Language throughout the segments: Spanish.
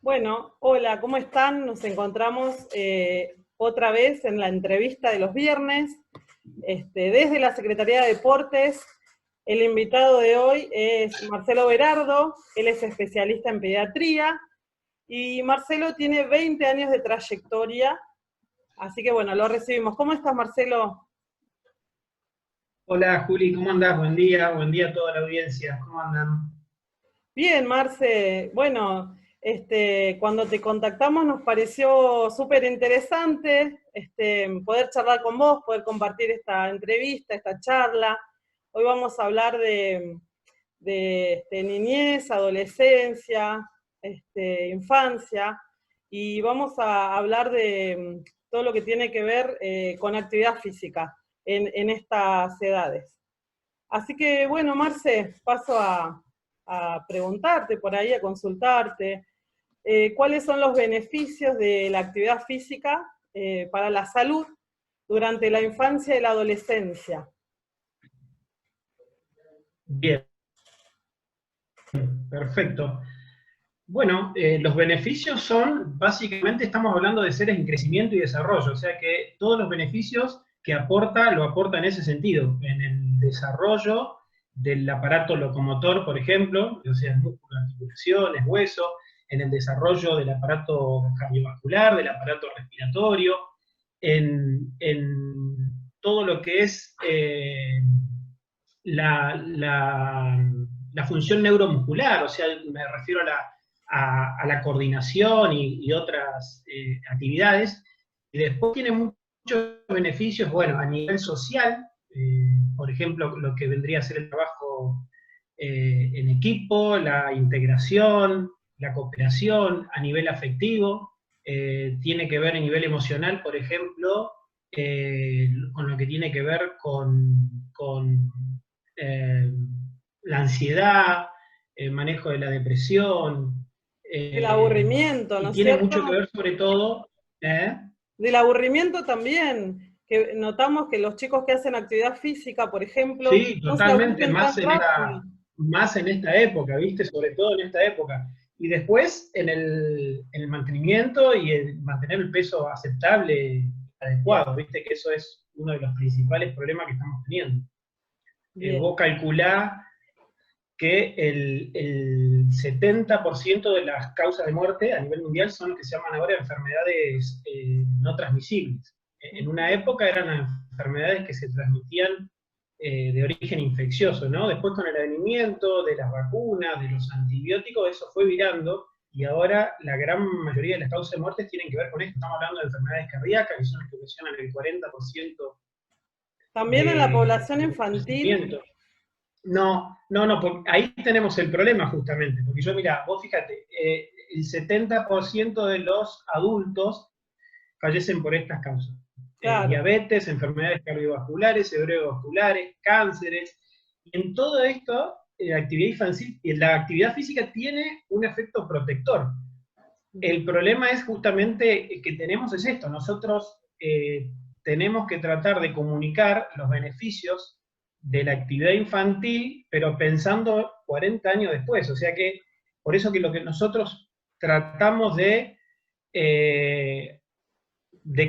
Bueno, hola, ¿cómo están? Nos encontramos otra vez en la entrevista de los viernes, desde la Secretaría de Deportes. El invitado de hoy es Marcelo Berardo, él es especialista en pediatría y Marcelo tiene 20 años de trayectoria, así que bueno, lo recibimos. ¿Cómo estás, Marcelo? Hola Juli, ¿cómo andás? Buen día a toda la audiencia, ¿cómo andan? Bien, Marce. Bueno, cuando te contactamos nos pareció súper interesante poder charlar con vos, poder compartir esta entrevista, esta charla. Hoy vamos a hablar de niñez, adolescencia, infancia, y vamos a hablar de todo lo que tiene que ver con actividad física en estas edades. Así que, bueno, Marce, paso a preguntarte por ahí, a consultarte, cuáles son los beneficios de la actividad física para la salud durante la infancia y la adolescencia. Bien, perfecto. Bueno, los beneficios son, básicamente estamos hablando de seres en crecimiento y desarrollo, o sea que todos los beneficios que aporta, lo aporta en ese sentido, en el desarrollo del aparato locomotor, por ejemplo, o sea, músculos, articulaciones, hueso, en el desarrollo del aparato cardiovascular, del aparato respiratorio, en todo lo que es la, la, la función neuromuscular, o sea, me refiero a la coordinación y otras actividades. Y después tiene muchos beneficios, bueno, a nivel social, por ejemplo, lo que vendría a ser el trabajo en equipo, la integración, la cooperación a nivel afectivo, tiene que ver a nivel emocional, por ejemplo, con lo que tiene que ver con eh, la ansiedad, el manejo de la depresión, El aburrimiento, ¿no y es tiene mucho que cierto? ver sobre todo, Del aburrimiento también, que notamos que los chicos que hacen actividad física, por ejemplo, sí, no se totalmente, aburren tan rápido. más en esta época, ¿viste? Sobre todo en esta época. Y después en el mantenimiento y el mantener el peso aceptable, Bien, adecuado, ¿viste? Que eso es uno de los principales problemas que estamos teniendo. bien. Vos calculá que el 70% de las causas de muerte a nivel mundial son lo que se llaman ahora enfermedades no transmisibles. En una época eran enfermedades que se transmitían de origen infeccioso, ¿no? Después con el advenimiento de las vacunas, de los antibióticos, eso fue virando y ahora la gran mayoría de las causas de muerte tienen que ver con esto. Estamos hablando de enfermedades cardíacas, que son las que ocasionan el 40% También en la población de infantil, fallecimientos. No, no, no, ahí tenemos el problema justamente, porque yo, mira, vos fíjate, el 70% de los adultos fallecen por estas causas. claro, Diabetes, enfermedades cardiovasculares, cerebrovasculares, cánceres, y en todo esto, la actividad física tiene un efecto protector. El problema es justamente que tenemos es esto, nosotros tenemos que tratar de comunicar los beneficios de la actividad infantil, pero pensando 40 años después, o sea que por eso que lo que nosotros tratamos de que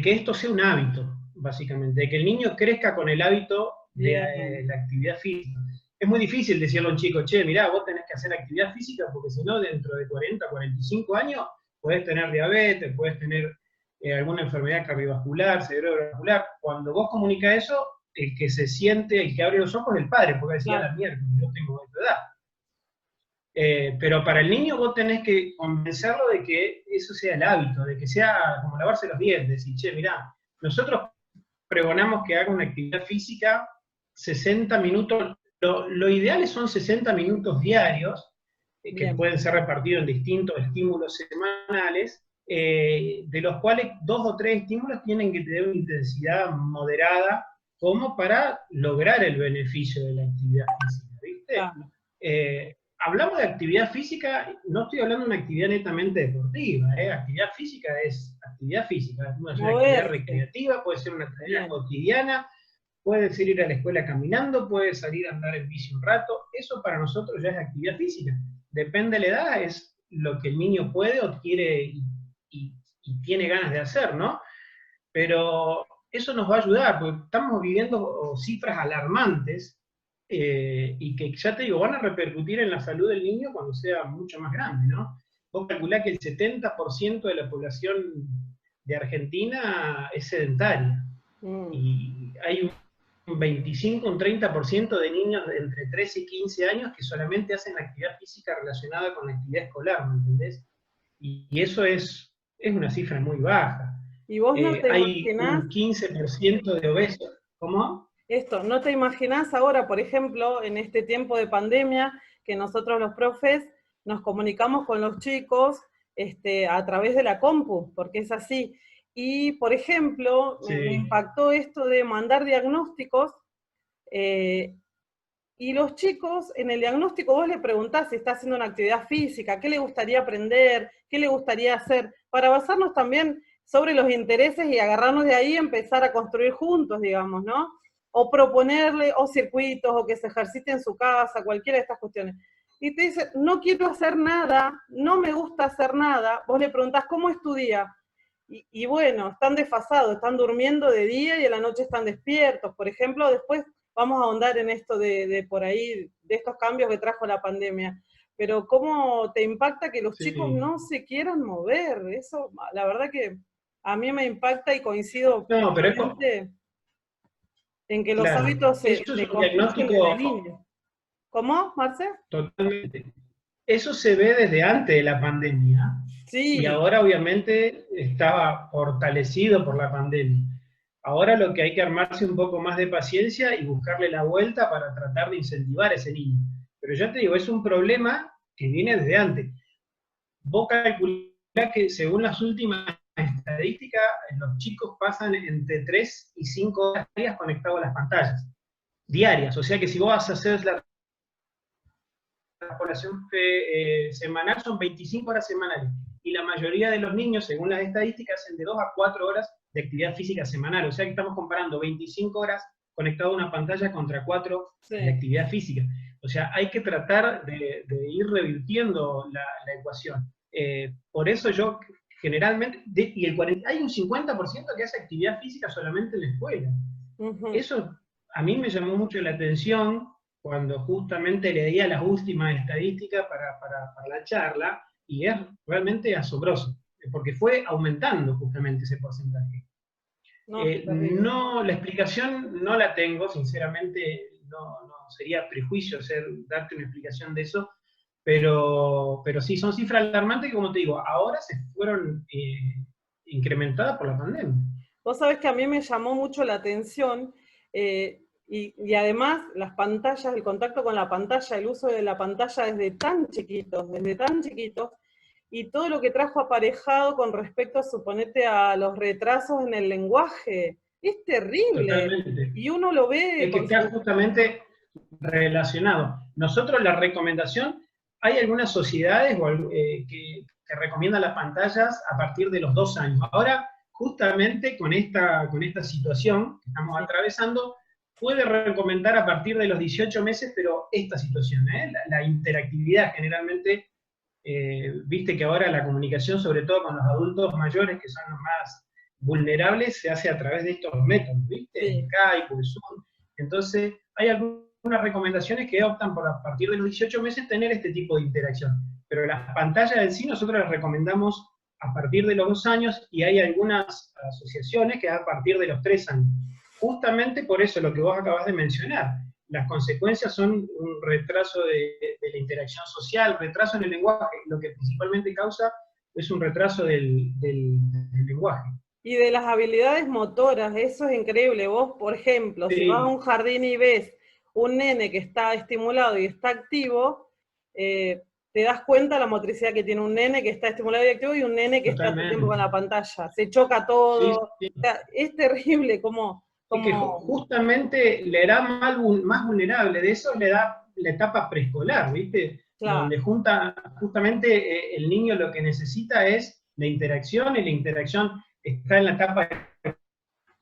esto sea un hábito, básicamente, de que el niño crezca con el hábito de bien, la actividad física. Es muy difícil decirle a un chico, che, mirá, vos tenés que hacer actividad física porque si no, dentro de 40, 45 años, podés tener diabetes, podés tener alguna enfermedad cardiovascular, cerebrovascular. Cuando vos comunicas eso, el que se siente, el que abre los ojos es el padre, porque decía, la claro, mierda, yo tengo esta edad. Pero para el niño vos tenés que convencerlo de que eso sea el hábito, de que sea como lavarse los dientes. Y che, mirá, nosotros pregonamos que haga una actividad física 60 minutos, lo ideal son 60 minutos diarios, que bien, pueden ser repartidos en distintos estímulos semanales, de los cuales 2 o 3 estímulos tienen que tener una intensidad moderada como para lograr el beneficio de la actividad física, ¿viste? claro. Hablamos de actividad física, no estoy hablando de una actividad netamente deportiva, ¿eh? Actividad física es actividad física, puede ser una actividad Moverse, recreativa, puede ser una actividad bien, cotidiana, puede ser ir a la escuela caminando, puede salir a andar en bici un rato, eso para nosotros ya es actividad física. Depende de la edad, es lo que el niño puede o quiere y tiene ganas de hacer, ¿no? Pero eso nos va a ayudar, porque estamos viviendo cifras alarmantes y que, ya te digo, van a repercutir en la salud del niño cuando sea mucho más grande, ¿no? Vos calculás que el 70% de la población de Argentina es sedentaria, y hay un 25, un 30% de niños de entre 13 y 15 años que solamente hacen actividad física relacionada con la actividad escolar, ¿me entendés? Y eso es una cifra muy baja. ¿Y vos no te Hay imaginás un 15% de obesos. ¿Cómo? esto? ¿No te imaginás ahora, por ejemplo, en este tiempo de pandemia, que nosotros los profes nos comunicamos con los chicos a través de la compu? Porque es así. Y, por ejemplo, me Sí, impactó esto de mandar diagnósticos, y los chicos, en el diagnóstico vos le preguntás si está haciendo una actividad física, qué le gustaría aprender, qué le gustaría hacer, para basarnos también sobre los intereses y agarrarnos de ahí y empezar a construir juntos, digamos, ¿no? O proponerle, o circuitos, o que se ejercite en su casa, cualquiera de estas cuestiones. Y te dice, no quiero hacer nada, no me gusta hacer nada. Vos le preguntás, ¿cómo es tu día? Y bueno, están desfasados, están durmiendo de día y a la noche están despiertos. Por ejemplo, después vamos a ahondar en esto de por ahí, de estos cambios que trajo la pandemia. Pero ¿cómo te impacta que los chicos sí. no se quieran mover? Eso, la verdad que a mí me impacta y coincido No, pero es plenamente en que los claro. hábitos Eso es se un construyen desde diagnóstico niños. ¿Cómo, Marce? totalmente. Eso se ve desde antes de la pandemia y Sí, ahora obviamente estaba fortalecido por la pandemia. Ahora lo que hay que armarse un poco más de paciencia y buscarle la vuelta para tratar de incentivar a ese niño. Pero ya te digo, es un problema que viene desde antes. Vos calculás que según las últimas estadísticas, los chicos pasan entre 3 y 5 horas diarias conectados a las pantallas, diarias. O sea que si vos vas a hacer la población semanal, son 25 horas semanales. Y la mayoría de los niños, según las estadísticas, hacen de 2 a 4 horas de actividad física semanal. O sea que estamos comparando 25 horas conectado a una pantalla contra 4 sí. de actividad física. O sea, hay que tratar de ir revirtiendo la ecuación. Por eso yo generalmente, hay un 50% que hace actividad física solamente en la escuela. Eso a mí me llamó mucho la atención cuando justamente leía las últimas estadísticas para la charla, y es realmente asombroso, porque fue aumentando justamente ese porcentaje. No, es terrible. No, la explicación no la tengo, sinceramente, no sería prejuicio darte una explicación de eso, pero sí son cifras alarmantes que, como te digo, ahora se fueron incrementadas por la pandemia. Vos sabés que a mí me llamó mucho la atención, y además las pantallas, el contacto con la pantalla, el uso de la pantalla desde tan chiquitos, y todo lo que trajo aparejado con respecto, suponete, a los retrasos en el lenguaje. Es terrible. Totalmente. Y uno lo ve Es que con está su... justamente relacionado. Nosotros la recomendación, hay algunas sociedades que recomiendan las pantallas a partir de los 2 años. Ahora, justamente con esta situación que estamos atravesando, puede recomendar a partir de los 18 meses, pero esta situación, la interactividad generalmente, viste que ahora la comunicación, sobre todo con los adultos mayores, que son los más vulnerables, se hace a través de estos métodos, ¿viste? Sí. Skype, Zoom. Entonces, hay algunas recomendaciones que optan por a partir de los 18 meses tener este tipo de interacción. Pero las pantallas en sí nosotros las recomendamos a partir de los 2 años, y hay algunas asociaciones que a partir de los 3 años. Justamente por eso lo que vos acabas de mencionar. Las consecuencias son un retraso de la interacción social, retraso en el lenguaje. Lo que principalmente causa es un retraso del lenguaje. Y de las habilidades motoras, eso es increíble. Vos, por ejemplo, si vas a Sí, un jardín y ves un nene que está estimulado y está activo, te das cuenta la motricidad que tiene un nene que está estimulado y activo y un nene que está todo el tiempo con totalmente. la pantalla. Se choca Sí, todo. O sí. sea, es terrible como... Es que justamente la edad más vulnerable de eso le da la etapa preescolar, ¿viste? Claro, Donde justamente el niño lo que necesita es la interacción, y la interacción está en la etapa de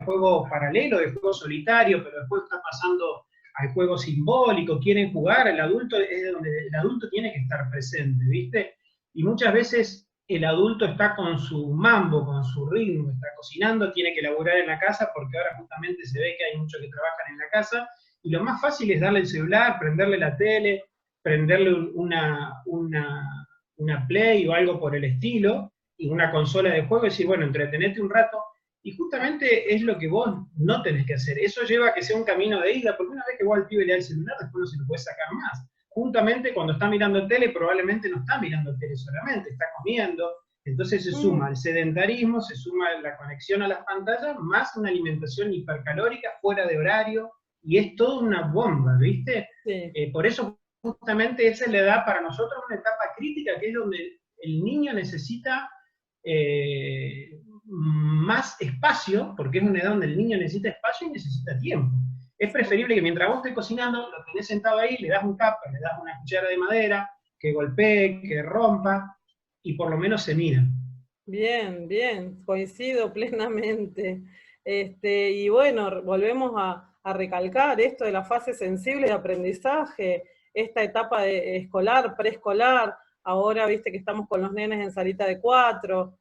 juego paralelo, de juego solitario, pero después está pasando al juego simbólico, quieren jugar, el adulto es donde el adulto tiene que estar presente, ¿viste? y muchas veces el adulto está con su mambo, con su ritmo, está cocinando, tiene que laburar en la casa, porque ahora justamente se ve que hay muchos que trabajan en la casa, y lo más fácil es darle el celular, prenderle la tele, prenderle una Play o algo por el estilo, y una consola de juego, y decir, bueno, entretenete un rato, y justamente es lo que vos no tenés que hacer. Eso lleva a que sea un camino de ida, porque una vez que vos al pibe le das el celular, después no se lo puedes sacar más. Juntamente cuando está mirando tele, probablemente no está mirando tele solamente, está comiendo. Entonces se suma el sedentarismo, se suma la conexión a las pantallas, más una alimentación hipercalórica fuera de horario, y es toda una bomba, ¿viste? Sí. Por eso justamente esa es la edad para nosotros, una etapa crítica, que es donde el niño necesita más espacio, porque es una edad donde el niño necesita espacio y necesita tiempo. Es preferible que mientras vos estés cocinando, lo tenés sentado ahí, le das un capa, le das una cuchara de madera, que golpee, que rompa, y por lo menos se mira. Bien, bien, coincido plenamente. Y bueno, volvemos a recalcar esto de la fase sensible de aprendizaje, esta etapa de escolar, preescolar, ahora viste que estamos con los nenes en salita de 4,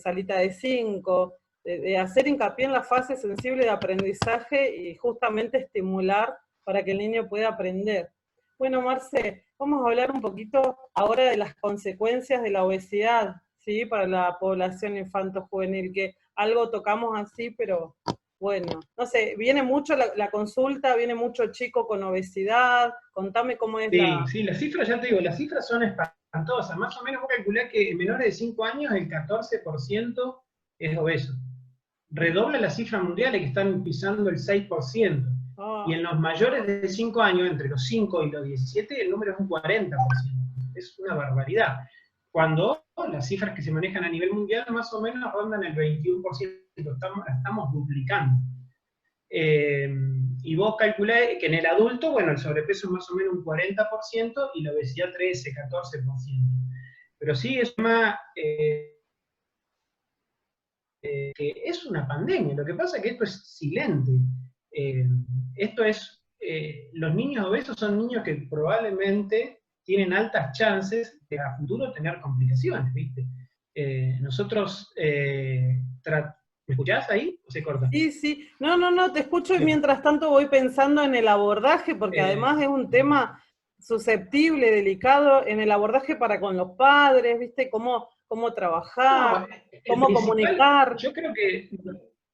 salita de 5, de hacer hincapié en la fase sensible de aprendizaje y justamente estimular para que el niño pueda aprender. Bueno, Marce, vamos a hablar un poquito ahora de las consecuencias de la obesidad, ¿sí? Para la población infanto-juvenil, que algo tocamos así, pero bueno, no sé, viene mucho la consulta, viene mucho chico con obesidad, contame cómo es Sí, las cifras, ya te digo, las cifras son espantosas. Más o menos vos calculás que en menores de 5 años el 14% es obeso. Redobla las cifras mundiales que están pisando el 6%. Y en los mayores de 5 años, entre los 5 y los 17, el número es un 40%. Es una barbaridad. Cuando las cifras que se manejan a nivel mundial más o menos rondan el 21%, estamos duplicando. Y vos calculás que en el adulto, bueno, el sobrepeso es más o menos un 40% y la obesidad 13, 14%. Pero sí es más... que es una pandemia. Lo que pasa es que esto es silente. Los niños obesos son niños que probablemente tienen altas chances de a futuro tener complicaciones, ¿viste? Nosotros, ¿me escuchás ahí o se corta? Sí, sí. No, te escucho y mientras tanto voy pensando en el abordaje, porque además es un tema susceptible, delicado, en el abordaje para con los padres, ¿viste? Cómo trabajar, cómo comunicar. Yo creo que,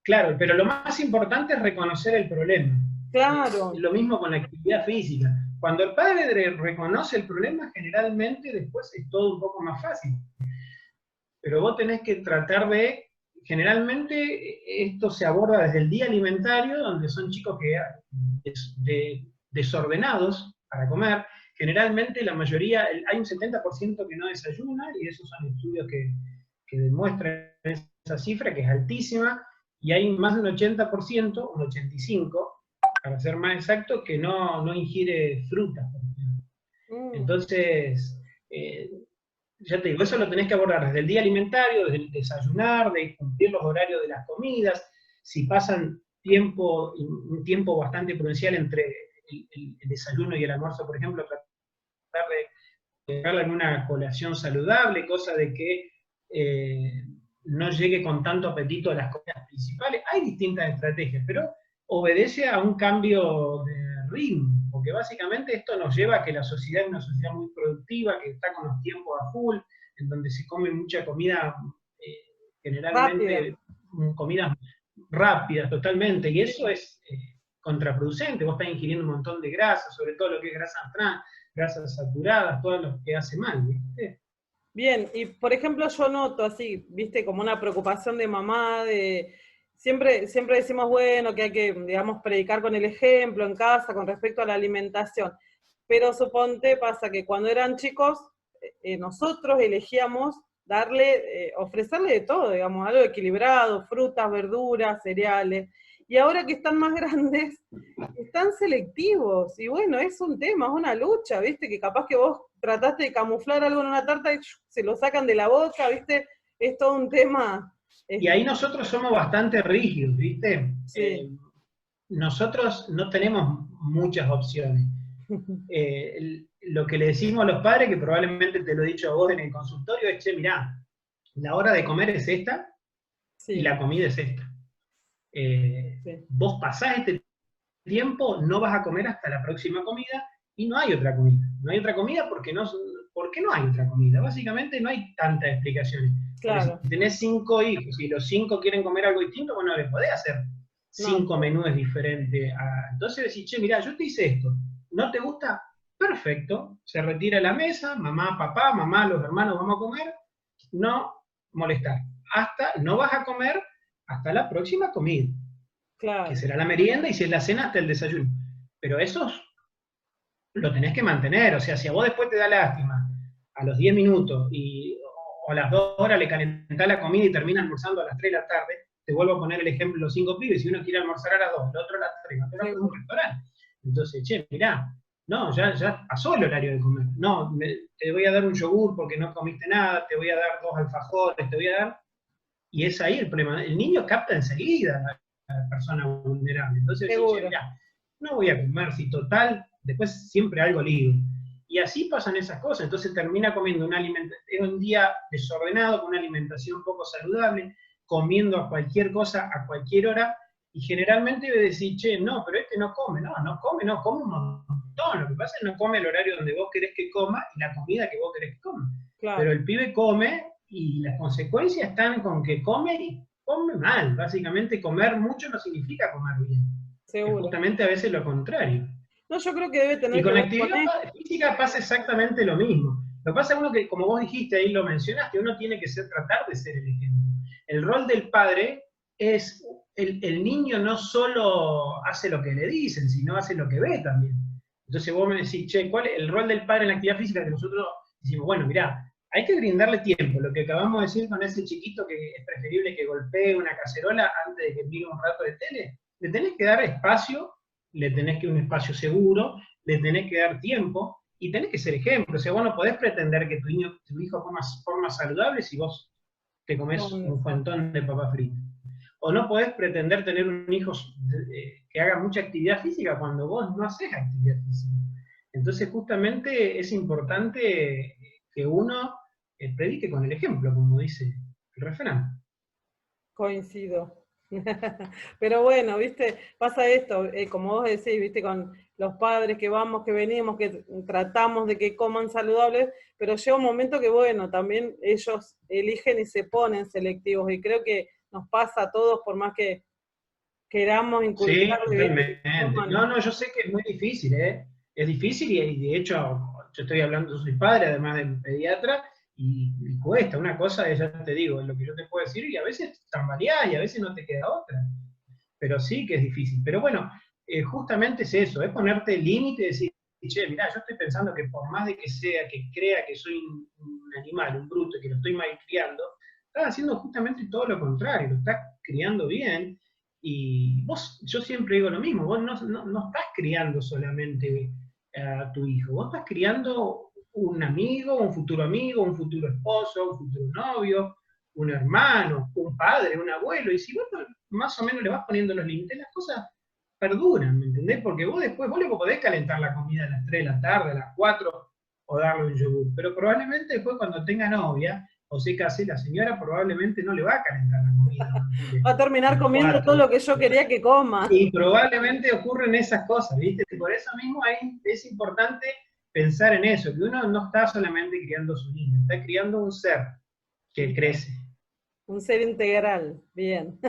claro, pero lo más importante es reconocer el problema. Claro. Lo mismo con la actividad física. Cuando el padre reconoce el problema, generalmente después es todo un poco más fácil. Pero vos tenés que tratar de, generalmente esto se aborda desde el día alimentario, donde son chicos que desordenados para comer. Generalmente la mayoría, hay un 70% que no desayuna, y esos son estudios que demuestran esa cifra, que es altísima, y hay más de un 80%, un 85%, para ser más exacto, que no ingiere fruta. Entonces, ya te digo, eso lo tenés que abordar desde el día alimentario, desde el desayunar, de cumplir los horarios de las comidas, si pasan un tiempo bastante prudencial entre el desayuno y el almuerzo, por ejemplo, tratar de dejarla en una colación saludable, cosa de que no llegue con tanto apetito a las comidas principales. Hay distintas estrategias, pero obedece a un cambio de ritmo, porque básicamente esto nos lleva a que la sociedad es una sociedad muy productiva, que está con los tiempos a full, en donde se come mucha comida, generalmente comidas rápidas totalmente, y eso es contraproducente. Vos estás ingiriendo un montón de grasa, sobre todo lo que es grasa trans, grasas saturadas, todo lo que hace mal, ¿viste? Bien, y por ejemplo yo noto así, viste, como una preocupación de mamá, siempre decimos, bueno, que hay que, digamos, predicar con el ejemplo en casa con respecto a la alimentación, pero suponte pasa que cuando eran chicos, nosotros elegíamos ofrecerle de todo, digamos, algo equilibrado, frutas, verduras, cereales, y ahora que están más grandes, están selectivos, y bueno, es un tema, es una lucha, viste, que capaz que vos trataste de camuflar algo en una tarta y se lo sacan de la boca, viste, es todo un tema. Y ahí nosotros somos bastante rígidos, ¿viste? Sí. Nosotros no tenemos muchas opciones. lo que le decimos a los padres, que probablemente te lo he dicho a vos en el consultorio, es, che, mirá, la hora de comer es esta y Sí, la comida es esta. sí, Vos pasás este tiempo, no vas a comer hasta la próxima comida y no hay otra comida. No hay otra comida porque ¿por qué no hay otra comida? Básicamente no hay tantas explicaciones. Porque si claro. tenés 5 hijos y los 5 quieren comer algo distinto, bueno, le podés hacer No, 5 menús diferentes. Entonces decís, che, mirá, yo te hice esto, ¿no te gusta? Perfecto, se retira a la mesa, mamá, papá, mamá, los hermanos, vamos a comer, no molestar. No vas a comer hasta la próxima comida, que claro. será la merienda, y si es la cena, hasta el desayuno. Pero eso lo tenés que mantener, o sea, si a vos después te da lástima, a los 10 minutos, o a las 2 horas le calentás la comida y termina almorzando a las 3 de la tarde, te vuelvo a poner el ejemplo de los 5 pibes, si uno quiere almorzar a las 2, el otro a las 3, el otro en un restaurante. Entonces, che, mirá, no, ya pasó el horario de comer. No, te voy a dar un yogur porque no comiste nada, te voy a dar 2 alfajores, te voy a dar... Y es ahí el problema. El niño capta enseguida a la persona vulnerable. Entonces decís, che, Seguro. mirá, no voy a comer, si total, después siempre algo libre. Y así pasan esas cosas. Entonces termina comiendo un día desordenado, con una alimentación poco saludable, comiendo a cualquier cosa, a cualquier hora, y generalmente debe decir, che, no, pero este no come. No come un montón. Lo que pasa es que no come el horario donde vos querés que coma y la comida que vos querés que coma. Pero Claro, el pibe come y las consecuencias están con que come y come mal. Básicamente comer mucho no significa comer bien. Es seguro. justamente a veces lo contrario. No, yo creo que debe Y tener que con la ver con actividad esto. física pasa exactamente lo mismo. Lo que pasa es uno que, como vos dijiste, ahí lo mencionaste, uno tiene que tratar de ser el ejemplo. El rol del padre es, el niño no solo hace lo que le dicen, sino hace lo que ve también. Entonces vos me decís, che, ¿cuál es el rol del padre en la actividad física? Que nosotros decimos, bueno, mirá, hay que brindarle tiempo. Lo que acabamos de decir con ese chiquito, que es preferible que golpee una cacerola antes de que mire un rato de tele, le tenés que dar espacio, le tenés que dar un espacio seguro, le tenés que dar tiempo y tenés que ser ejemplo. O sea, vos no podés pretender que tu hijo coma formas saludables si vos te comes ¿Dónde un está? fuentón de papa frita. O no podés pretender tener un hijo que haga mucha actividad física cuando vos no haces actividad física. Entonces, justamente es importante que uno predique con el ejemplo, como dice el refrán. Coincido. Pero bueno, viste, pasa esto, como vos decís, viste, con los padres que vamos, que venimos, que tratamos de que coman saludables, pero llega un momento que, bueno, también ellos eligen y se ponen selectivos, y creo que nos pasa a todos, por más que queramos Sí, inculcarle, viste, que totalmente. coman. No, yo sé que es muy difícil, ¿eh? Es difícil y de hecho yo estoy hablando, yo soy padre, además de pediatra, y cuesta. Una cosa es, ya te digo, es lo que yo te puedo decir, y a veces tambaleás y a veces no te queda otra. Pero sí que es difícil. Pero bueno, justamente es eso, es ponerte límite y decir, che, mirá, yo estoy pensando que por más de que sea, que crea que soy un animal, un bruto, que lo estoy malcriando, estás haciendo justamente todo lo contrario, lo estás criando bien. Y vos, yo siempre digo lo mismo, vos no estás criando solamente a tu hijo, vos estás criando un amigo, un futuro esposo, un futuro novio, un hermano, un padre, un abuelo, y si vos más o menos le vas poniendo los límites, las cosas perduran, ¿me entendés? Porque vos después, vos le podés calentar la comida a las 3 de la tarde, a las 4, o darle un yogur, pero probablemente después cuando tenga novia, o se case, la señora probablemente no le va a calentar la comida Va a a terminar las comiendo todo 4. lo que yo quería que coma. Y probablemente ocurren esas cosas, ¿viste? Por eso mismo es importante pensar en eso, que uno no está solamente criando a su niño, está criando un ser que Bien. crece. Un ser integral, bien.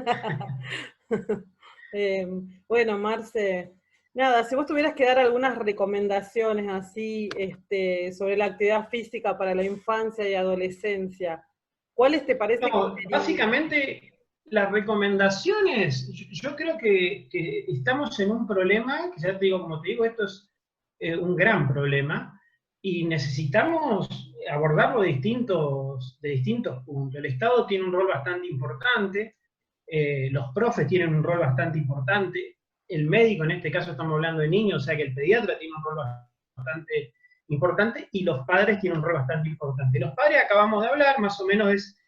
Eh, bueno, Marce, nada, si vos tuvieras que dar algunas recomendaciones así sobre la actividad física para la infancia y adolescencia, ¿cuáles te parece que No, serían? básicamente las recomendaciones, yo creo que estamos en un problema, que ya te digo, como te digo, esto es un gran problema, y necesitamos abordarlo de distintos puntos. El Estado tiene un rol bastante importante, los profes tienen un rol bastante importante, el médico, en este caso estamos hablando de niños, o sea que el pediatra tiene un rol bastante importante, y los padres tienen un rol bastante importante. Los padres acabamos de hablar, más o menos es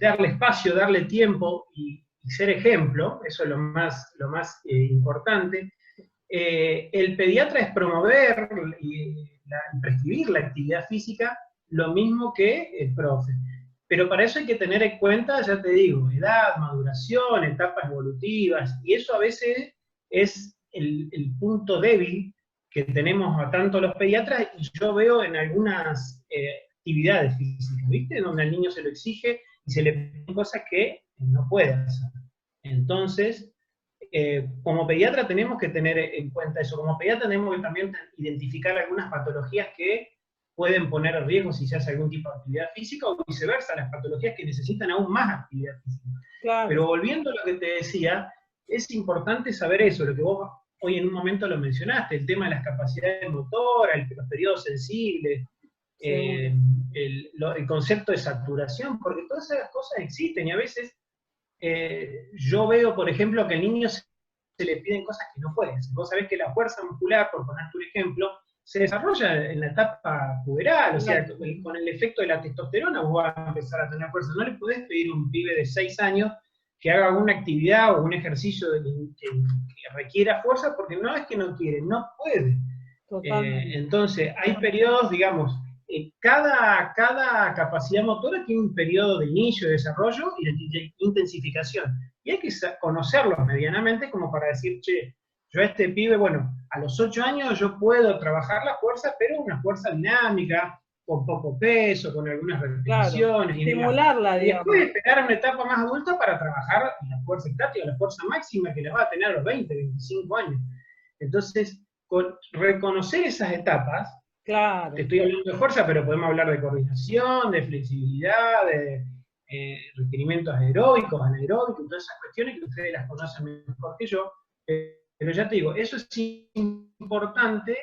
darle espacio, darle tiempo y ser ejemplo, eso es lo más importante. el pediatra es promover y prescribir la actividad física lo mismo que el profe. Pero para eso hay que tener en cuenta, ya te digo, edad, maduración, etapas evolutivas, y eso a veces es el punto débil que tenemos a tanto los pediatras, y yo veo en algunas actividades físicas, ¿viste? Donde al niño se lo exige y se le piden cosas que no puede hacer. Entonces, como pediatra tenemos que tener en cuenta eso. Como pediatra tenemos que también identificar algunas patologías que pueden poner en riesgo si se hace algún tipo de actividad física, o viceversa, las patologías que necesitan aún más actividad física. Claro. Pero volviendo a lo que te decía, es importante saber eso, lo que vos hoy en un momento lo mencionaste, el tema de las capacidades motoras, los periodos sensibles, Sí. el concepto de saturación, porque todas esas cosas existen, y a veces yo veo, por ejemplo, que al niño se le piden cosas que no puede. Vos sabés que la fuerza muscular, por ponerte un ejemplo, se desarrolla en la etapa puberal, o sea, con el efecto de la testosterona vos vas a empezar a tener fuerza. No le podés pedir a un pibe de 6 años que haga una actividad o un ejercicio que requiera fuerza, porque no es que no quiere, no puede. Entonces, hay periodos, digamos, cada capacidad motora tiene un periodo de inicio, de desarrollo y de intensificación. Y hay que conocerlos medianamente como para decir, che, yo a este pibe, bueno, a los 8 años yo puedo trabajar la fuerza, pero una fuerza dinámica, con poco peso, con algunas repeticiones. Claro, estimularla, digamos. Y después esperar a una etapa más adulta para trabajar la fuerza estática, la fuerza máxima que la va a tener a los 20, 25 años. Entonces, reconocer esas etapas, claro. te estoy hablando de fuerza, pero podemos hablar de coordinación, de flexibilidad, de requerimientos aeróbicos, anaeróbicos, todas esas cuestiones que ustedes las conocen mejor que yo. Pero ya te digo, eso es importante,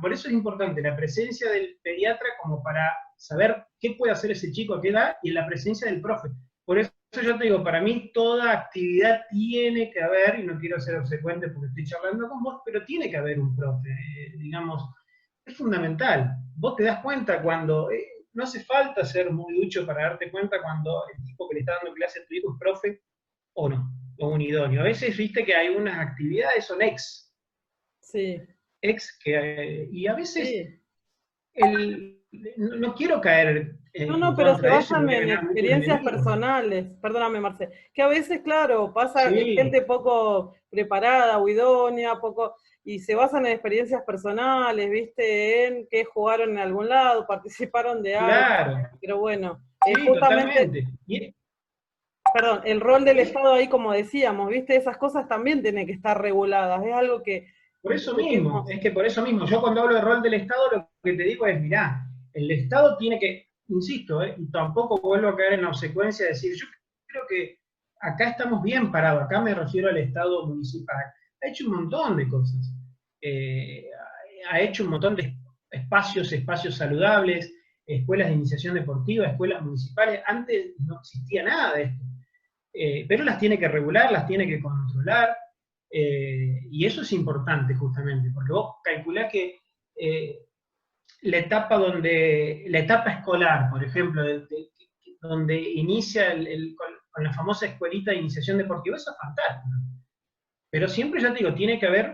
por eso es importante la presencia del pediatra como para saber qué puede hacer ese chico a qué edad, y en la presencia del profe. Por eso yo te digo, para mí toda actividad tiene que haber, y no quiero ser obsecuente porque estoy charlando con vos, pero tiene que haber un profe, digamos, es fundamental. Vos te das cuenta cuando, no hace falta ser muy ducho para darte cuenta cuando el tipo que le está dando clase a tu hijo es profe o no, o un idóneo. A veces viste que hay unas actividades son sí. Y a veces sí. no quiero caer no, pero se basan en experiencias personales, perdóname Marce, que a veces, claro, pasa gente poco preparada o idónea, y se basan en experiencias personales, viste, en que jugaron en algún lado, participaron de algo, claro. Pero bueno, sí, justamente, totalmente. Perdón, el rol del Estado ahí, como decíamos, viste, esas cosas también tienen que estar reguladas, es algo que... Por eso mismo, es que por eso mismo, yo cuando hablo de rol del Estado, lo que te digo es, mirá, el Estado tiene que, insisto, y tampoco vuelvo a caer en la obsecuencia de decir, yo creo que acá estamos bien parados, acá me refiero al Estado municipal, ha hecho un montón de cosas, ha hecho un montón de espacios saludables, escuelas de iniciación deportiva, escuelas municipales, antes no existía nada de esto, pero las tiene que regular, las tiene que controlar, y eso es importante justamente, porque vos calculás que la etapa escolar, por ejemplo, donde inicia con la famosa escuelita de iniciación deportiva, eso es fantástico. Pero siempre, ya te digo, tiene que haber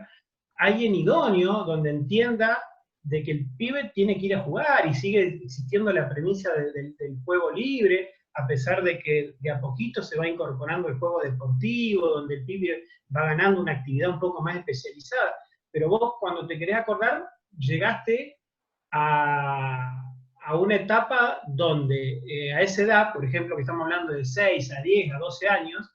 alguien idóneo donde entienda de que el pibe tiene que ir a jugar, y sigue existiendo la premisa del juego libre, a pesar de que de a poquito se va incorporando el juego deportivo, donde el pibe va ganando una actividad un poco más especializada. Pero vos, cuando te querés acordar, llegaste a una etapa donde a esa edad, por ejemplo, que estamos hablando de 6 a 10, a 12 años,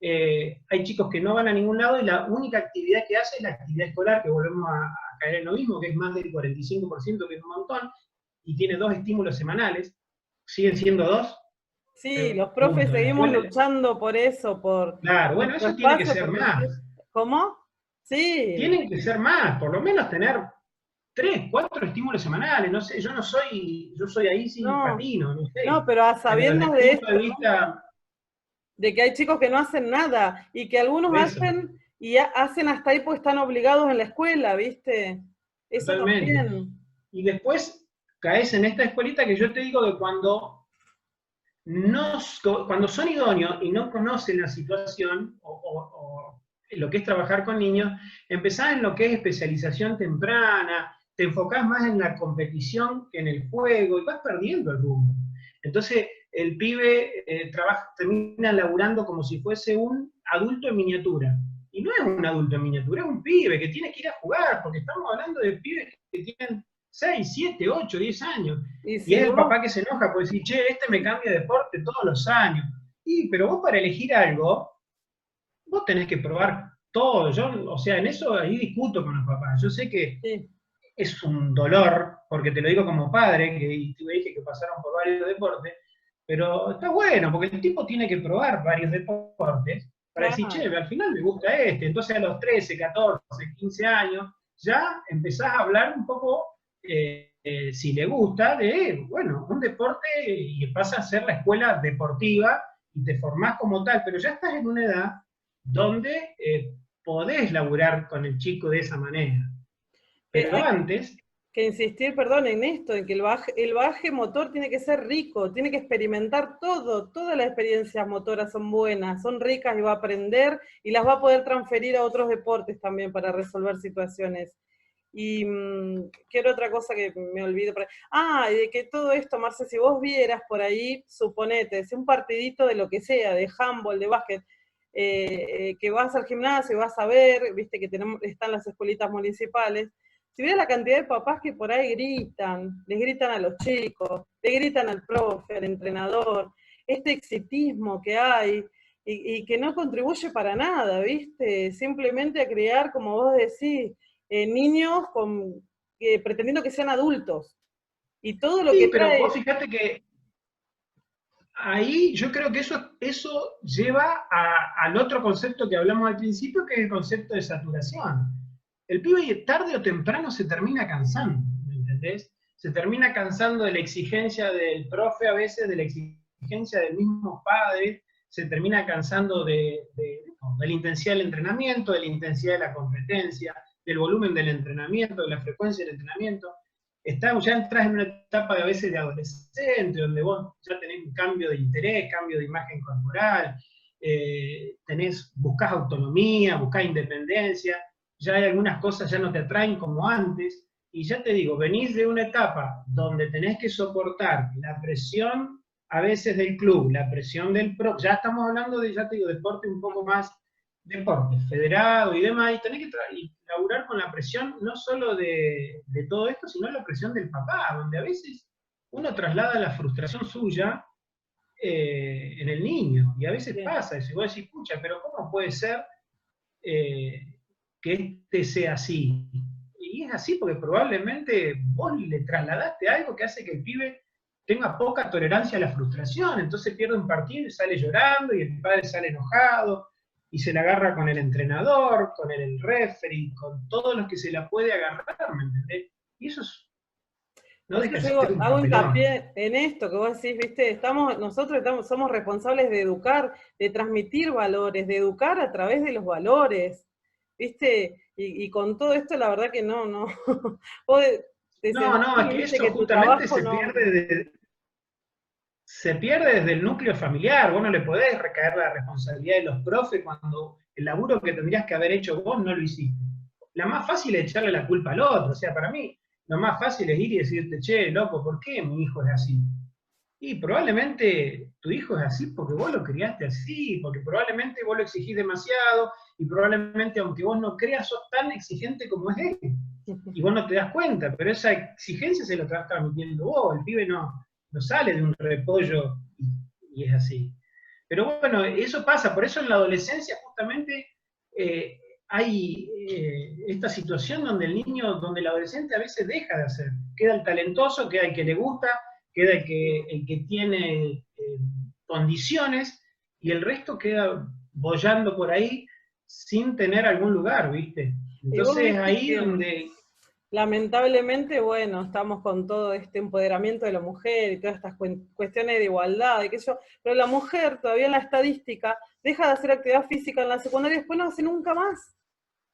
hay chicos que no van a ningún lado y la única actividad que hacen es la actividad escolar, que volvemos a caer en lo mismo, que es más del 45%, que es un montón, y tiene 2 estímulos semanales. ¿Siguen siendo 2? Sí, los profes seguimos luchando por eso, Claro, bueno, eso tiene que ser más. ¿Cómo? Sí. Tienen que ser más, por lo menos tener 3, 4 estímulos semanales, no sé, yo soy ahí sin patino, no sé. No, pero a sabiendas de esto, de que hay chicos que no hacen nada, y que algunos hacen, y hacen hasta ahí porque están obligados en la escuela, ¿viste? Eso totalmente. También. Y después caes en esta escuelita que yo te digo que cuando son idóneos y no conocen la situación, o lo que es trabajar con niños, empezás en lo que es especialización temprana, te enfocás más en la competición que en el juego, y vas perdiendo el rumbo. Entonces, el pibe termina laburando como si fuese un adulto en miniatura. Y no es un adulto en miniatura, es un pibe que tiene que ir a jugar, porque estamos hablando de pibes que tienen 6, 7, 8, 10 años. Y Y si es el vos, papá que se enoja porque dice, che, este me cambia de deporte todos los años. Y, pero vos para elegir algo, vos tenés que probar todo. Yo, o sea, en eso ahí discuto con los papás. Yo sé que sí, es un dolor, porque te lo digo como padre, que tuve hijos que pasaron por varios deportes, pero está bueno, porque el tipo tiene que probar varios deportes para decir, che, claro. al final me gusta este. Entonces a los 13, 14, 15 años, ya empezás a hablar un poco, si le gusta, de, bueno, un deporte y pasa a ser la escuela deportiva y te formás como tal, pero ya estás en una edad donde podés laburar con el chico de esa manera. Pero Hay antes, que insistir, perdón, en esto, en que el bagaje motor tiene que ser rico, tiene que experimentar todo, todas las experiencias motoras son buenas, son ricas y va a aprender y las va a poder transferir a otros deportes también para resolver situaciones. Y ¿qué era otra cosa que me olvido? Y de que todo esto, Marce, si vos vieras por ahí, suponete, si un partidito de lo que sea, de handball, de básquet, que vas al gimnasio y vas a ver, viste que están las escuelitas municipales, si vieras la cantidad de papás que por ahí gritan, les gritan a los chicos, le gritan al profe, al entrenador, este exitismo que hay y que no contribuye para nada, ¿viste? Simplemente a crear, como vos decís, niños pretendiendo que sean adultos. Y todo lo sí, que pero trae, vos fíjate que ahí yo creo que eso lleva al otro concepto que hablamos al principio, que es el concepto de saturación. El pibe tarde o temprano se termina cansando, ¿me entendés? Se termina cansando de la exigencia del profe a veces, de la exigencia del mismo padre, se termina cansando de la intensidad del entrenamiento, de la intensidad de la competencia, del volumen del entrenamiento, de la frecuencia del entrenamiento. Ya entras en una etapa de a veces de adolescente, donde vos ya tenés un cambio de interés, cambio de imagen corporal, buscás autonomía, buscás independencia, ya hay algunas cosas ya no te atraen como antes, y ya te digo, venís de una etapa donde tenés que soportar la presión a veces del club, la presión del pro, ya estamos hablando de, ya te digo, deporte un poco más, deporte federado y demás, y tenés que laburar con la presión no solo de todo esto, sino la presión del papá, donde a veces uno traslada la frustración suya en el niño, y a veces pasa eso, y vos decís, pucha, pero ¿cómo puede ser que este sea así? Y es así porque probablemente vos le trasladaste algo que hace que el pibe tenga poca tolerancia a la frustración, entonces pierde un partido y sale llorando, y el padre sale enojado, y se la agarra con el entrenador, con el referee, con todos los que se la puede agarrar, ¿me entendés? Y eso no por eso deja de yo ser un hago papelón. hincapié en esto que vos decís, viste, somos responsables de educar, de transmitir valores, de educar a través de los valores, viste, y con todo esto la verdad que no, vos te No, sentís, no, es que viste, eso que tu justamente trabajo no, se pierde desde el núcleo familiar. Vos no le podés recaer la responsabilidad de los profes cuando el laburo que tendrías que haber hecho vos no lo hiciste. La más fácil es echarle la culpa al otro. O sea, para mí, lo más fácil es ir y decirte, che, loco, ¿por qué mi hijo es así? Y probablemente tu hijo es así porque vos lo criaste así, porque probablemente vos lo exigís demasiado, y probablemente aunque vos no creas, sos tan exigente como es él. Y vos no te das cuenta, pero esa exigencia se lo estás transmitiendo vos. El pibe no sale de un repollo y es así. Pero bueno, eso pasa, por eso en la adolescencia justamente eh, hay esta situación donde donde el adolescente a veces deja de hacer. Queda el talentoso, queda el que le gusta, queda el que tiene condiciones, y el resto queda boyando por ahí sin tener algún lugar, ¿viste? y vos Entonces viste ahí que donde... lamentablemente, bueno, estamos con todo este empoderamiento de la mujer y todas estas cuestiones de igualdad, y qué sé yo, pero la mujer todavía en la estadística deja de hacer actividad física en la secundaria y después no hace nunca más.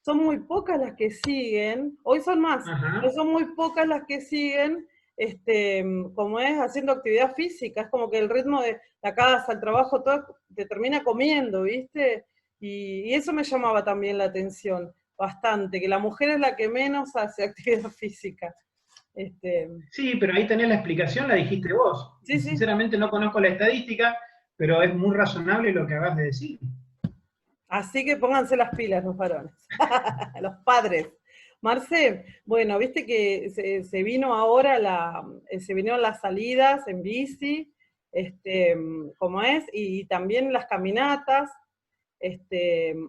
Son muy pocas las que siguen, hoy son más, pero Ajá. son muy pocas las que siguen, como es, haciendo actividad física, es como que el ritmo de la casa, el trabajo, todo te termina comiendo, ¿viste? Y eso me llamaba también la atención, bastante, que la mujer es la que menos hace actividad física. Este, Sí, pero ahí tenés la explicación, la dijiste vos. sí, sí. Sinceramente no conozco la estadística, pero es muy razonable lo que acabas de decir. Así que pónganse las pilas los varones, los padres. Marce, bueno, viste que se vino ahora se vinieron las salidas en bici, como es, y también las caminatas.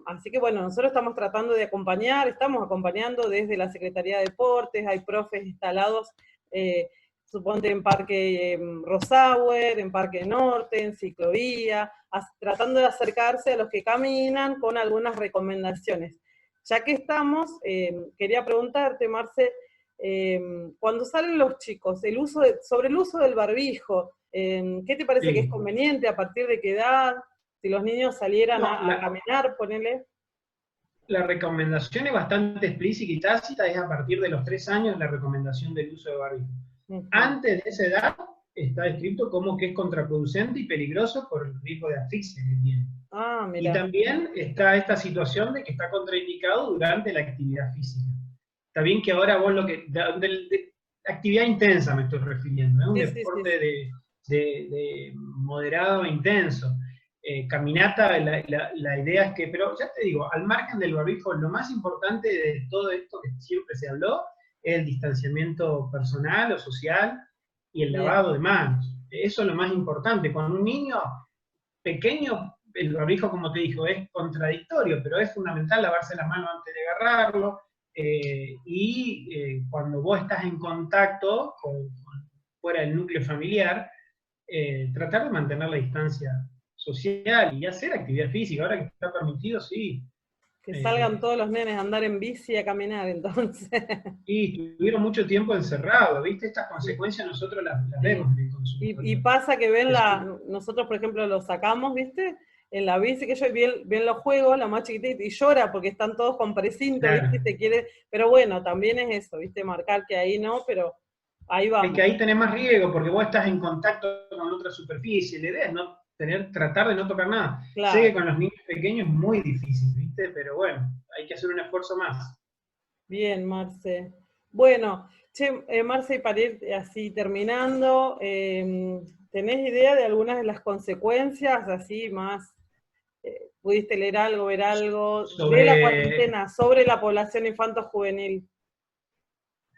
Así que bueno, nosotros estamos tratando de acompañar, estamos acompañando desde la Secretaría de Deportes, hay profes instalados, suponte en Parque Rosauer, en Parque Norte, en ciclovía, tratando de acercarse a los que caminan con algunas recomendaciones. Ya que estamos, quería preguntarte, Marce, cuando salen los chicos, sobre el uso del barbijo, ¿qué te parece que es Sí. conveniente? ¿A partir de qué edad? Si los niños salieran No, a caminar, ponele. la recomendación es bastante explícita y tácita, es a partir de los 3 años la recomendación del uso de barbijo. Ujú. Antes de esa edad está escrito como que es contraproducente y peligroso por el riesgo de asfixia que tiene. Ah, Y mira. también está esta situación de que está contraindicado durante la actividad física. Está bien que ahora vos de actividad intensa me estoy refiriendo, es un Sí, sí, sí, deporte sí. de moderado e intenso. Caminata, la idea es que, pero ya te digo, al margen del barbijo, lo más importante de todo esto que siempre se habló es el distanciamiento personal o social y el Bien. lavado de manos. Eso es lo más importante. Con un niño pequeño, el barbijo, como te dijo, es contradictorio, pero es fundamental lavarse las manos antes de agarrarlo, cuando vos estás en contacto fuera del núcleo familiar, tratar de mantener la distancia social y hacer actividad física. Ahora que está permitido, sí. Que salgan Eh, todos los nenes a andar en bici y a caminar, entonces. y estuvieron mucho tiempo encerrados, ¿viste? Estas Sí, consecuencias nosotros las sí. vemos en el Y consultorio. pasa que ven Es nosotros por ejemplo lo sacamos, ¿viste? En la bici que yo ven los juegos, la más chiquitita, y llora porque están todos con precinto, ¿viste? claro. Y te quiere, pero bueno, también es eso, ¿viste? Marcar que ahí no, pero ahí Es que vamos. ahí tenés más riesgo porque vos estás en contacto con otra superficie. La idea es no tratar de no tocar nada. Sé que Claro. con los niños pequeños es muy difícil, ¿viste? Pero bueno, hay que hacer un esfuerzo más. Bien, Marce. Bueno, che, Marce, y para ir así terminando, ¿tenés idea de algunas de las consecuencias, así más, pudiste leer algo, ver algo, de la Sobre, cuarentena sobre la población infanto-juvenil?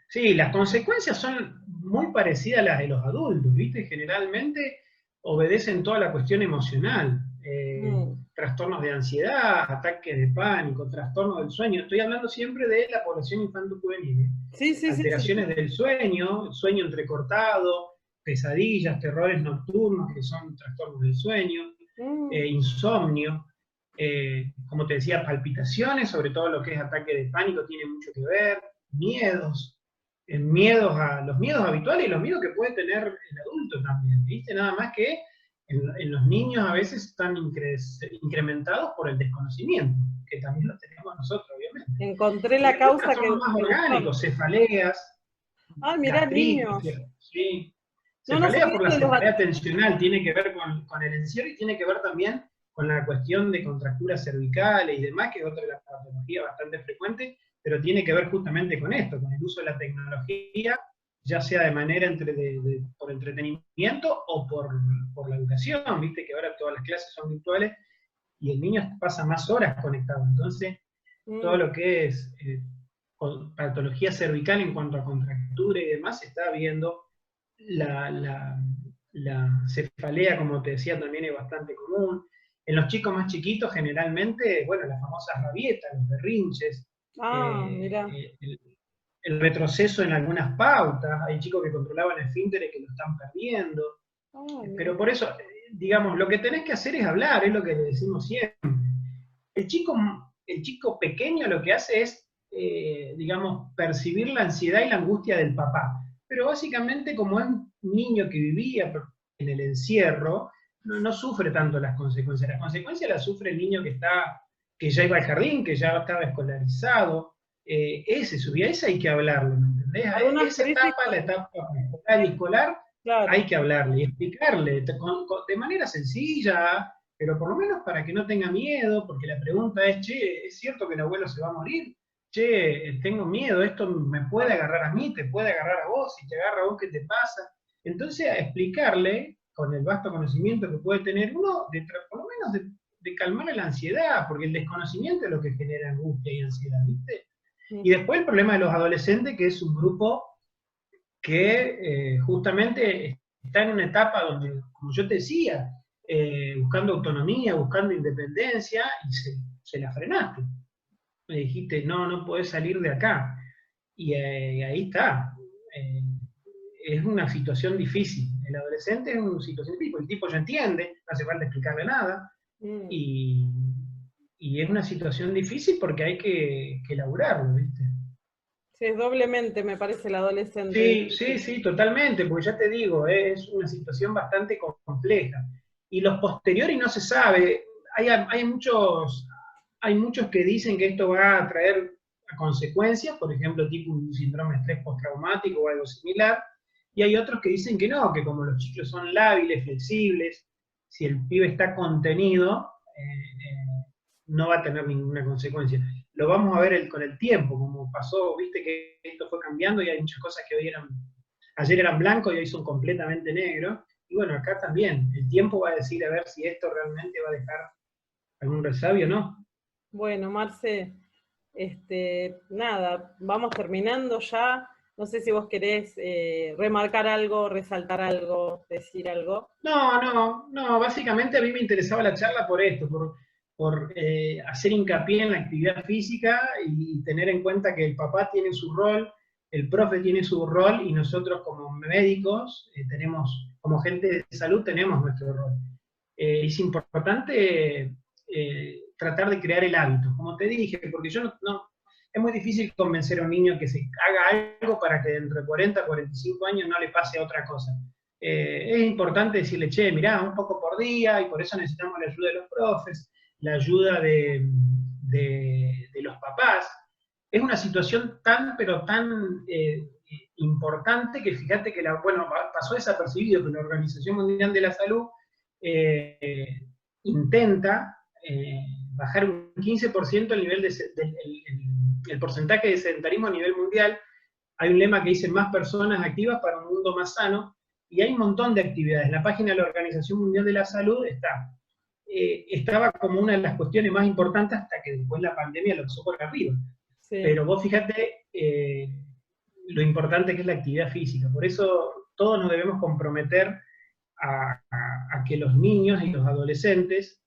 sí, las consecuencias son muy parecidas a las de los adultos, ¿viste? Generalmente obedecen toda la cuestión emocional. Mm. Trastornos de ansiedad, ataques de pánico, trastornos del sueño. Estoy hablando siempre de la población infanto-juvenil. Sí, sí, sí, sí. Alteraciones del sueño entrecortado, pesadillas, terrores nocturnos, que son trastornos del sueño, Mm. insomnio, como te decía, palpitaciones, sobre todo lo que es ataque de pánico tiene mucho que ver, miedos, los miedos habituales y los miedos que puede tener el adulto también, ¿viste? Nada más que en los niños a veces están incrementados por el desconocimiento, que también lo tenemos nosotros, obviamente. Encontré Y la después causa trastornos más que orgánicos, buscaba. cefaleas, Ah, mirá, gastritis, niños. ¿sí? No, no Cefalea sabía por la esto de los... cefalea tensional, tiene que ver con el encierro y tiene que ver también con la cuestión de contracturas cervicales y demás, que es otra de las patologías bastante frecuentes, pero tiene que ver justamente con esto, con el uso de la tecnología, ya sea de manera por entretenimiento o por la educación, viste que ahora todas las clases son virtuales y el niño pasa más horas conectado, entonces todo Mm. lo que es patología cervical en cuanto a contractura y demás, se está viendo. La, la, la cefalea, como te decía, también es bastante común. En los chicos más chiquitos, generalmente, bueno, las famosas rabietas, los berrinches, Ah, mirá. el retroceso en algunas pautas. Hay chicos que controlaban el esfínteres que lo están perdiendo. Ah, mirá. Pero por eso, digamos, lo que tenés que hacer es hablar, es lo que le decimos siempre. El chico, el chico pequeño lo que hace es, digamos, percibir la ansiedad y la angustia del papá. Pero básicamente, como es un niño que vivía en el encierro, no sufre tanto las consecuencias. Las consecuencias las sufre el niño que ya iba al jardín, que ya estaba escolarizado. Ese su vida, ese hay que hablarle, ¿me entendés? Algunas Esa crisis, etapa, la etapa escolar y escolar, hay claro. que hablarle y explicarle de manera sencilla, pero por lo menos para que no tenga miedo, porque la pregunta es, che, ¿es cierto que el abuelo se va a morir? Che, tengo miedo, esto me puede agarrar a mí, te puede agarrar a vos, si te agarra a vos, ¿qué te pasa? Entonces, a explicarle, con el vasto conocimiento que puede tener uno, por lo menos de calmarle la ansiedad, porque el desconocimiento es lo que genera angustia y ansiedad, ¿viste? Y después el problema de los adolescentes, que es un grupo que justamente está en una etapa donde, como yo te decía, buscando autonomía, buscando independencia, y se la frenaste. Le dijiste, no, no podés salir de acá. Y ahí está. Eh, es una situación difícil. El adolescente es una situación difícil. El tipo ya entiende, no hace falta explicarle nada. Y, y es una situación difícil porque hay que laburarlo, ¿viste? Sí, es doblemente, me parece, el adolescente. Sí, sí, sí, totalmente, porque ya te digo, es una situación bastante compleja. Y los posteriores no se sabe. Hay muchos que dicen que esto va a traer consecuencias, por ejemplo, tipo un síndrome de estrés postraumático o algo similar, y hay otros que dicen que no, que como los chicos son lábiles, flexibles, si el pibe está contenido, no va a tener ninguna consecuencia. Lo vamos a ver con el tiempo, como pasó, viste que esto fue cambiando y hay muchas cosas que ayer eran blancos y hoy son completamente negros, y bueno, acá también, el tiempo va a decir a ver si esto realmente va a dejar algún resabio o no. Bueno, Marce, nada, vamos terminando ya. No sé si vos querés remarcar algo, resaltar algo, decir algo. No, básicamente a mí me interesaba la charla por esto, por hacer hincapié en la actividad física y tener en cuenta que el papá tiene su rol, el profe tiene su rol y nosotros como médicos como gente de salud tenemos nuestro rol. Es importante tratar de crear el hábito, como te dije, porque es muy difícil convencer a un niño que se haga algo para que dentro de 40, 45 años no le pase otra cosa. Es importante decirle, che, mirá, un poco por día, y por eso necesitamos la ayuda de los profes, la ayuda de los papás. Es una situación pero tan importante que fíjate que pasó desapercibido, que la Organización Mundial de la Salud intenta bajar un 15% el porcentaje de sedentarismo a nivel mundial. Hay un lema que dice más personas activas para un mundo más sano, y hay un montón de actividades. En la página de la Organización Mundial de la Salud estaba como una de las cuestiones más importantes hasta que después la pandemia lo pasó por arriba. Sí. Pero vos fíjate lo importante que es la actividad física. Por eso todos nos debemos comprometer a que los niños y los adolescentes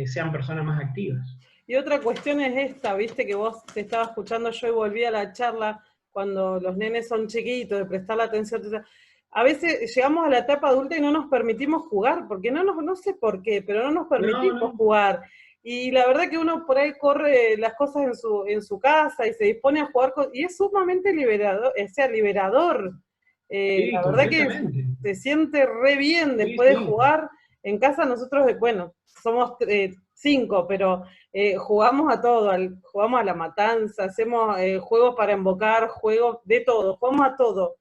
sean personas más activas. Y otra cuestión es esta, viste que vos te estaba escuchando yo y volví a la charla cuando los nenes son chiquitos, de prestar la atención. A veces llegamos a la etapa adulta y no nos permitimos jugar, porque no sé por qué, pero no nos permitimos jugar. Y la verdad que uno por ahí corre las cosas en su casa y se dispone a jugar, y es sumamente liberador, liberador. Sí, la verdad que se siente re bien después de jugar. En casa nosotros, bueno, somos 5, pero jugamos a todo, jugamos a la matanza, hacemos juegos para invocar, juegos de todo, jugamos a todo.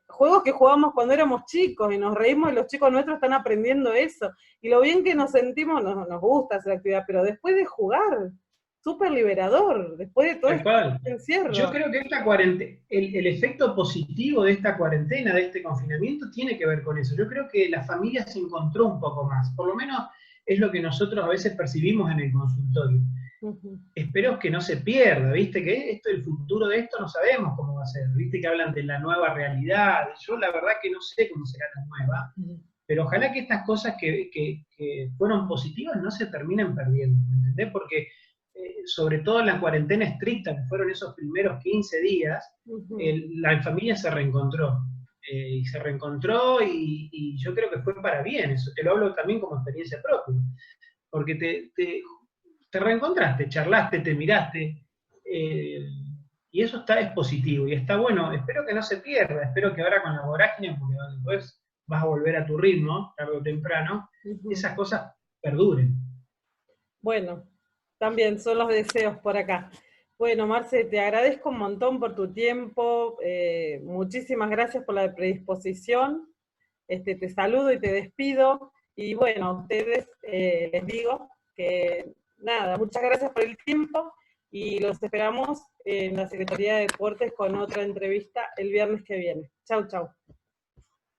Juegos que jugamos cuando éramos chicos y nos reímos y los chicos nuestros están aprendiendo eso. Y lo bien que nos sentimos, nos gusta hacer actividad, pero después de jugar, súper liberador, después de todo este encierro. Yo creo que el efecto positivo de esta cuarentena, de este confinamiento, tiene que ver con eso. Yo creo que la familia se encontró un poco más, por lo menos es lo que nosotros a veces percibimos en el consultorio. Espero que no se pierda, ¿viste? Que el futuro de esto no sabemos cómo va a ser, ¿viste? Que hablan de la nueva realidad. Yo la verdad que no sé cómo será la nueva, pero ojalá que estas cosas que fueron positivas no se terminen perdiendo, ¿me entendés? Porque sobre todo en la cuarentena estricta, que fueron esos primeros 15 días, la familia se reencontró. Y se reencontró y yo creo que fue para bien, eso te lo hablo también como experiencia propia, porque te reencontraste, charlaste, te miraste, y eso es positivo, y está bueno. Espero que no se pierda, espero que ahora con la vorágine, porque después vas a volver a tu ritmo, tarde o temprano, esas cosas perduren. Bueno, también son los deseos por acá. Bueno, Marce, te agradezco un montón por tu tiempo, muchísimas gracias por la predisposición, te saludo y te despido, Y bueno, a ustedes les digo que nada, muchas gracias por el tiempo y los esperamos en la Secretaría de Deportes con otra entrevista el viernes que viene. Chau, chau.